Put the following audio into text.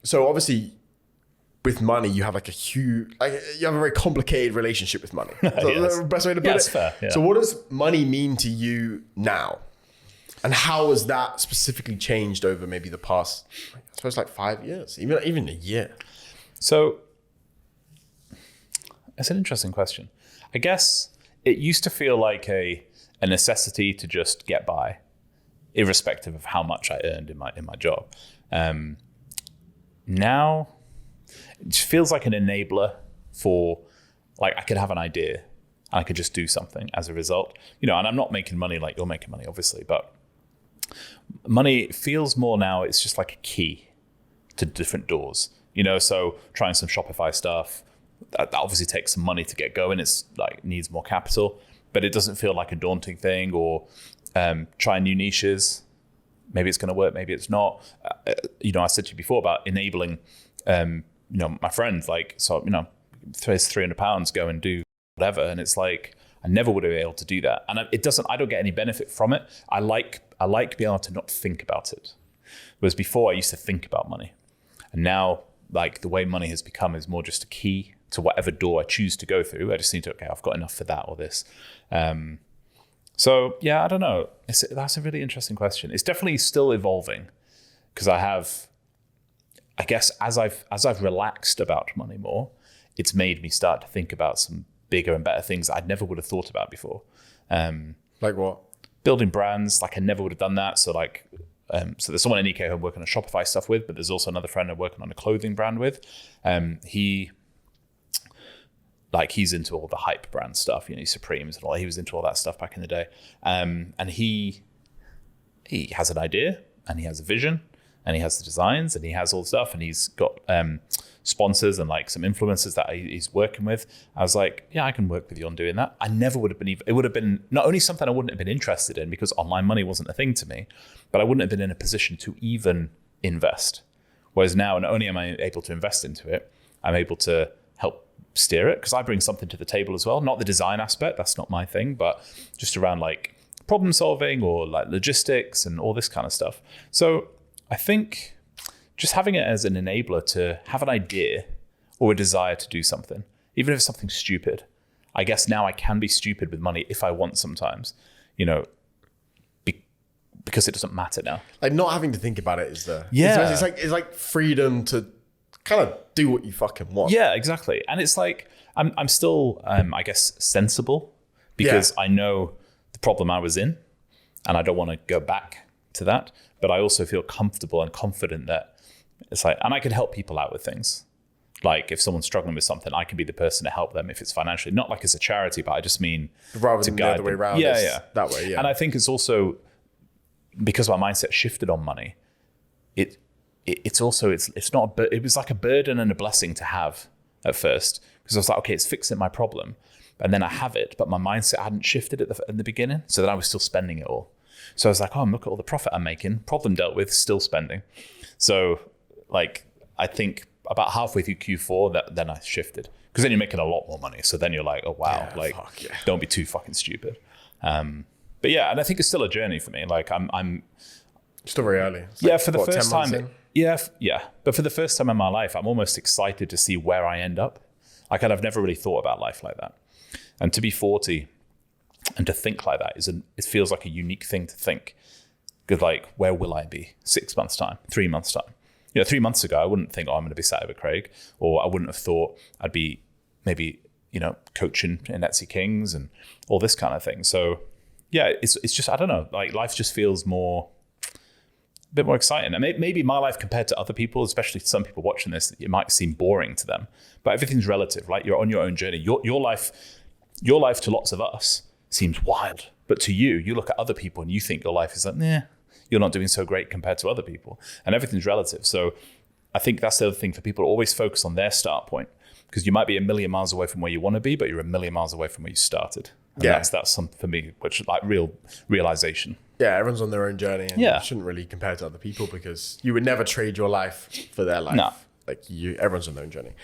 so obviously with money, you have like you have a very complicated relationship with money. So that's the best way to put it. That's fair. Yeah. So what does money mean to you now? And how has that specifically changed over maybe the past, I suppose, like 5 years, even a year? So it's an interesting question. I guess it used to feel like a necessity to just get by, irrespective of how much I earned in my job. Now it feels like an enabler for, like, I could have an idea and I could just do something as a result. And I'm not making money like you're making money, obviously, but money feels more now, it's just like a key to different doors. So trying some Shopify stuff, that obviously takes some money to get going. It's like needs more capital, but it doesn't feel like a daunting thing. Or trying new niches. Maybe it's going to work, maybe it's not. I said to you before about enabling, my friends, like, so, there's £300, go and do whatever. And it's like, I never would have been able to do that. And I don't get any benefit from it. I like being able to not think about it. Whereas before I used to think about money. And now, like, the way money has become is more just a key to whatever door I choose to go through. I just need to, okay, I've got enough for that or this. So yeah, I don't know. That's a really interesting question. It's definitely still evolving, because I guess as I've relaxed about money more, it's made me start to think about some bigger and better things that I never would have thought about before. Like what? Building brands. Like, I never would have done that. So like, so there's someone in EK who I'm working on Shopify stuff with, but there's also another friend I'm working on a clothing brand with. He's into all the hype brand stuff, Supremes and all. He was into all that stuff back in the day. And he has an idea, and he has a vision, and he has the designs, and he has all the stuff, and he's got sponsors and like some influencers that he's working with. I was like, yeah, I can work with you on doing that. I never would have been, it would have been not only something I wouldn't have been interested in because online money wasn't a thing to me, but I wouldn't have been in a position to even invest. Whereas now, not only am I able to invest into it, I'm able to help steer it, because I bring something to the table as well. Not the design aspect, that's not my thing, but just around like problem solving or like logistics and all this kind of stuff. So I think just having it as an enabler to have an idea or a desire to do something, even if it's something stupid. I guess now I can be stupid with money if I want sometimes, because it doesn't matter now. Like, not having to think about it is it's like freedom to kind of do what you fucking want. Yeah, exactly. And it's like, I'm still, I guess, sensible, because I know the problem I was in and I don't want to go back to that. But I also feel comfortable and confident that it's like, and I can help people out with things. Like, if someone's struggling with something, I can be the person to help them if it's financially, not like it's a charity, but I just mean rather than the other way around. That way. Yeah. And I think it's also because my mindset shifted on money. It's also, it's not, it was like a burden and a blessing to have at first, because I was like, okay, it's fixing my problem. And then I have it, but my mindset hadn't shifted in the beginning. So then I was still spending it all. So I was like, oh, look at all the profit I'm making. Problem dealt with, still spending. So like, I think about halfway through Q4, then I shifted, because then you're making a lot more money. So then you're like, oh wow, don't be too fucking stupid. But yeah, and I think it's still a journey for me. Like, I'm still very early. It's for the first time. But for the first time in my life, I'm almost excited to see where I end up. Like, I've never really thought about life like that. And to be 40 and to think like that it feels like a unique thing to think. Because like, where will I be 6 months time, 3 months time? 3 months ago, I wouldn't think, I'm going to be sat over Craig, or I wouldn't have thought I'd be maybe, coaching in Etsy Kings and all this kind of thing. So yeah, it's just, I don't know, like, life just feels a bit more exciting. And maybe my life compared to other people, especially some people watching this, it might seem boring to them, but everything's relative, right? You're on your own journey. Your life to lots of us seems wild, but to you look at other people and you think your life is like, you're not doing so great compared to other people, and everything's relative. So I think that's the other thing for people to always focus on their start point, because you might be a million miles away from where you want to be, but you're a million miles away from where you started. And that's something for me, which is like real realization. Yeah, everyone's on their own journey, and you shouldn't really compare to other people, because you would never trade your life for their life. No. Like, everyone's on their own journey.